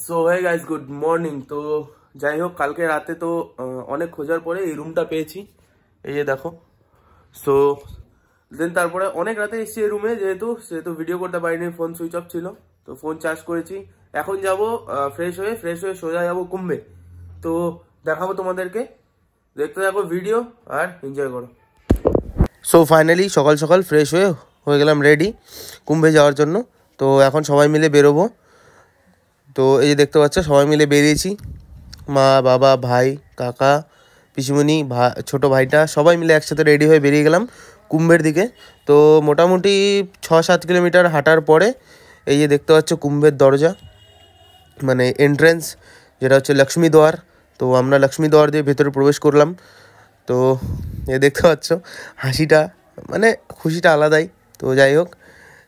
So hey guys, good morning. তো যাই হোক, কালকে রাতে তো অনেক খোঁজার পরে এই রুমটা পেয়েছি। এই যে দেখো। সো দেন তারপরে অনেক রাতে এসেছি এই রুমে, যেহেতু ভিডিও করতে পারিনি, ফোন সুইচ অফ ছিল। তো ফোন চার্জ করেছি। এখন যাব ফ্রেশ হয়ে সোজা যাবো কুম্ভে। তো দেখাবো তোমাদেরকে, দেখতে থাকো ভিডিও আর এনজয় করো। সো ফাইনালি সকাল সকাল ফ্রেশ হয়ে গেলাম রেডি কুম্ভে যাওয়ার জন্য। তো এখন সবাই মিলে বেরোবো। তো এই যে দেখতে পাচ্ছ, সবাই মিলে বেরিয়েছি। মা, বাবা, ভাই, কাকা, পিসিমণি, ছোটো ভাইটা সবাই মিলে একসাথে রেডি হয়ে বেরিয়ে গেলাম কুম্ভের দিকে। তো মোটামুটি 6-7 কিলোমিটার হাঁটার পরে এই যে দেখতে পাচ্ছ কুম্ভের দরজা, মানে এন্ট্রেন্স, যেটা হচ্ছে লক্ষ্মী দ্বার। তো আমরা লক্ষ্মী দ্বার দিয়ে ভেতরে প্রবেশ করলাম। তো এ দেখতে পাচ্ছ হাসিটা, মানে খুশিটা আলাদাই। তো যাই হোক,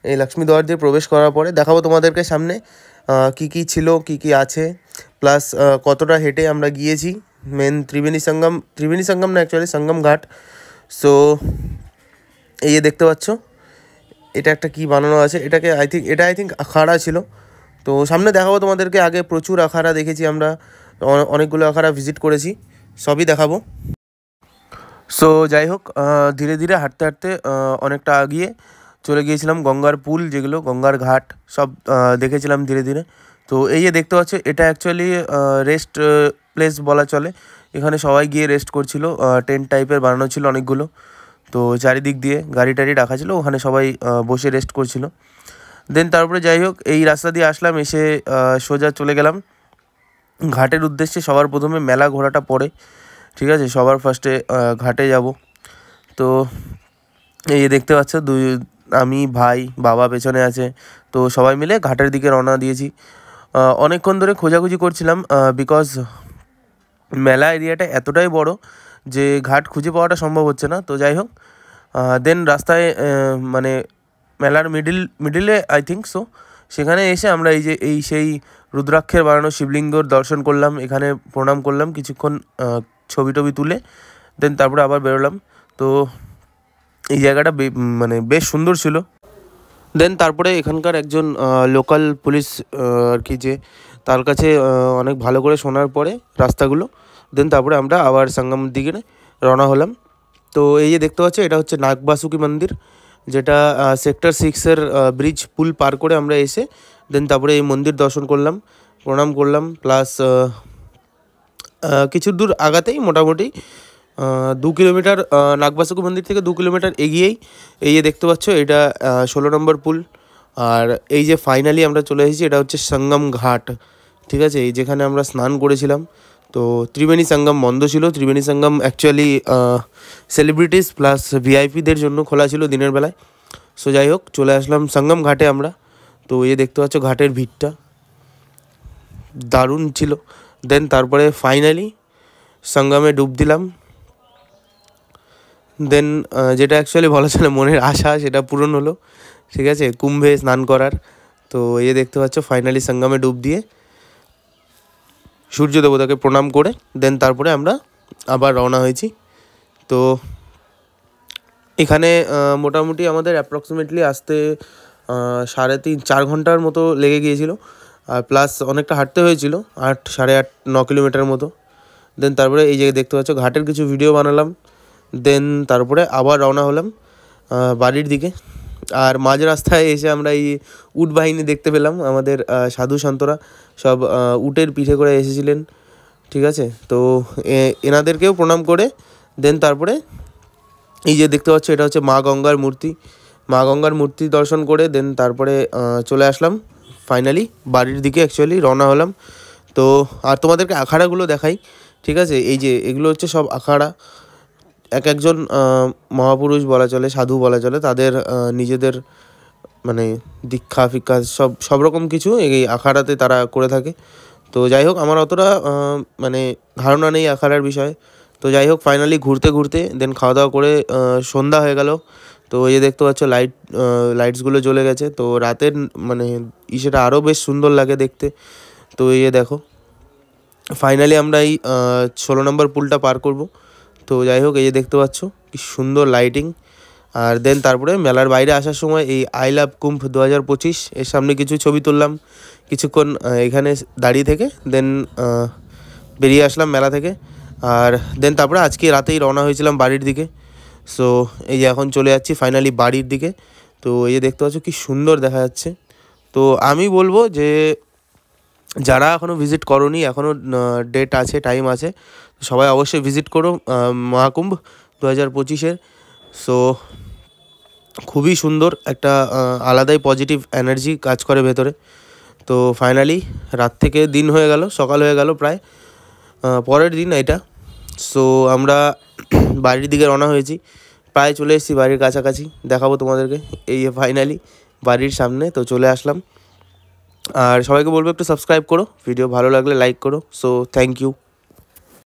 এই লক্ষ্মী দ্বার দিয়ে প্রবেশ করার পরে দেখাবো তোমাদেরকে সামনে কি কি ছিল, কি কি আছে, প্লাস কতটা হেঁটে আমরা গিয়েছি মেন ত্রিবেণী সঙ্গম না, অ্যাকচুয়ালি সঙ্গম ঘাট। সো এই যে দেখতে পাচ্ছ, এটা একটা কি বানানো আছে, এটা আই থিঙ্ক আখাড়া ছিল। তো সামনে দেখাবো তোমাদেরকে। আগে প্রচুর আখাড়া দেখেছি আমরা, অনেকগুলো আখাড়া ভিজিট করেছি, সবই দেখাবো। সো যাই হোক, ধীরে ধীরে হাঁটতে হাঁটতে অনেকটা আগিয়ে চলে গিয়েছিলাম গঙ্গার পুল, যেগুলো গঙ্গার ঘাট সব দেখেছিলাম ধীরে ধীরে। তো এই যে দেখতে পাচ্ছ, এটা অ্যাকচুয়ালি রেস্ট প্লেস বলা চলে। এখানে সবাই গিয়ে রেস্ট করছিল, টেন্ট টাইপের বানানো ছিল অনেকগুলো। তো চারিদিক দিয়ে গাড়ি টাড়ি রাখা ছিল, ওখানে সবাই বসে রেস্ট করছিল। দেন তারপরে যাই হোক, এই রাস্তা দিয়ে আসলাম, এসে সোজা চলে গেলাম ঘাটের উদ্দেশ্যে। সবার প্রথমে মেলা ঘোরাটা পড়ে, ঠিক আছে। সবার ফার্স্টে ঘাটে যাব। তো এই যে দেখতে পাচ্ছ, আমি, ভাই, বাবা পেছনে আছে। তো সবাই মিলে ঘাটের দিকে রওনা দিয়েছি। অনেকক্ষণ ধরে খোঁজাখুঁজি করছিলাম, বিকজ মেলা এরিয়াটা এতটাই বড় যে ঘাট খুঁজে পাওয়াটা সম্ভব হচ্ছে না। তো যাই হোক, দেন রাস্তায় মানে মেলার মিডিলে আই থিঙ্ক সো, সেখানে এসে আমরা সেই রুদ্রাক্ষের বানানো শিবলিঙ্গর দর্শন করলাম, এখানে প্রণাম করলাম কিছুক্ষণ, ছবি টবি তুলে দেন তারপরে আবার বেরোলাম। তো এই জায়গাটা মানে বেশ সুন্দর ছিল। দেন তারপরে এখানকার একজন লোকাল পুলিশ আর কি, যে তার কাছে অনেক ভালো করে শোনার পরে রাস্তাগুলো, দেন তারপরে আমরা আবার সঙ্গমের দিকে রওনা হলাম। তো এই যে দেখতে পাচ্ছ, এটা হচ্ছে নাগবাসুকি মন্দির, যেটা সেক্টর 6-এর ব্রিজ পুল পার করে আমরা এসে দেন তারপরে এই মন্দির দর্শন করলাম, প্রণাম করলাম। প্লাস কিছু দূর আগাতেই মোটামুটি 2 কিলোমিটার, নাগবাসুকি মন্দির থেকে 2 কিলোমিটার এগিয়েই এই যে দেখতে পাচ্ছ, এটা 16 নম্বর পুল। আর এই যে ফাইনালি আমরা চলে এসেছি, এটা হচ্ছে সঙ্গম ঘাট, ঠিক আছে। এই যেখানে আমরা স্নান করেছিলাম। তো ত্রিবেণী সঙ্গম বন্ধ ছিল। ত্রিবেণী সঙ্গম অ্যাকচুয়ালি সেলিব্রিটিস প্লাস ভিআইপিদের জন্য খোলা ছিল দিনের বেলায়। সো যাই হোক, চলে আসলাম সঙ্গম ঘাটে আমরা। তো এই দেখতে পাচ্ছ ঘাটের ভিড়টা দারুণ ছিল। দেন তারপরে ফাইনালি সঙ্গমে ডুব দিলাম। দেন যেটা অ্যাকচুয়ালি বলা চলে মনের আশা, সেটা পূরণ হলো, ঠিক আছে, কুম্ভে স্নান করার। তো এই দেখতে পাচ্ছ ফাইনালি সঙ্গমে ডুব দিয়ে সূর্য দেবতাকে প্রণাম করে দেন তারপরে আমরা আবার রওনা হয়েছি। তো এখানে মোটামুটি আমাদের অ্যাপ্রক্সিমেটলি আসতে 3.5-4 ঘন্টার মতো লেগে গিয়েছিল। আর প্লাস অনেকটা হাঁটতে হয়েছিল, 8-8.5-9 কিলোমিটার মতো। দেন তারপরে এই যে দেখতে পাচ্ছ ঘাটের কিছু ভিডিও বানালাম। দেন তারপরে আবার রওনা হলাম বাড়ির দিকে। আর মাঝ রাস্তায় এসে আমরা এই উট বাহিনী দেখতে পেলাম। আমাদের সাধু সন্তরা সব উটের পিঠে করে এসেছিলেন, ঠিক আছে। তো এনাদেরকেও প্রণাম করে দেন তারপরে এই যে দেখতে পাচ্ছ, এটা হচ্ছে মা গঙ্গার মূর্তি দর্শন করে দেন তারপরে চলে আসলাম ফাইনালি বাড়ির দিকে, অ্যাকচুয়ালি রওনা হলাম। তো আর তোমাদেরকে আখাড়াগুলো দেখাই, ঠিক আছে। এই যে এগুলো হচ্ছে সব আখাড়া, একজন মহাপুরুষ বলা চলে, সাধু বলা চলে, তাদের নিজেদের মানে দীক্ষা ফিক্ষা সব রকম কিছু এই আখাড়াতে তারা করে থাকে। তো যাই হোক, আমার অতটা মানে ধারণা নেই আখাড়ার বিষয়ে। তো যাই হোক, ফাইনালি ঘুরতে ঘুরতে দেন খাওয়া দাওয়া করে সন্ধ্যা হয়ে গেল। তো এই যে দেখতে পাচ্ছ লাইটসগুলো জ্বলে গেছে। তো রাতের মানে সেটা আরও বেশ সুন্দর লাগে দেখতে। তো এই যে দেখো, ফাইনালি আমরা এই 16 নম্বর পুলটা পার করব। তো যাই হোক, এই যে দেখতে পাচ্ছ কি সুন্দর লাইটিং। আর দেন তারপরে মেলার বাইরে আসার সময় এই আই লাভ কুম্ভ 2025 এর সামনে কিছু ছবি তুললাম কিছুক্ষণ এখানে দাঁড়িয়ে থেকে, দেন বেরিয়ে আসলাম মেলা থেকে। আর দেন তারপরে আজকে রাতেই রওনা হয়েছিলাম বাড়ির দিকে। সো এই যে এখন চলে যাচ্ছি ফাইনালি বাড়ির দিকে। তো এই যে দেখতে পাচ্ছ কি সুন্দর দেখা যাচ্ছে। তো আমি বলবো যে যারা এখনও ভিজিট করোনি, এখনও ডেট আছে, টাইম আছে, সবাই অবশ্যই ভিজিট করো মহাকুম্ভ 2025-এর। সো খুবই সুন্দর একটা আলাদাই পজিটিভ এনার্জি কাজ করে ভেতরে। তো ফাইনালি রাত থেকে দিন হয়ে গেল, সকাল হয়ে গেল প্রায় পরের দিন এটা। সো আমরা বাড়ির দিকে রওনা হয়েছি, প্রায় চলে এসেছি বাড়ির কাছাকাছি, দেখাবো তোমাদেরকে। এই ফাইনালি বাড়ির সামনে তো চলে আসলাম। আর সবাইকে বলবো একটু সাবস্ক্রাইব করো, ভিডিও ভালো লাগলে লাইক করো। So thank you.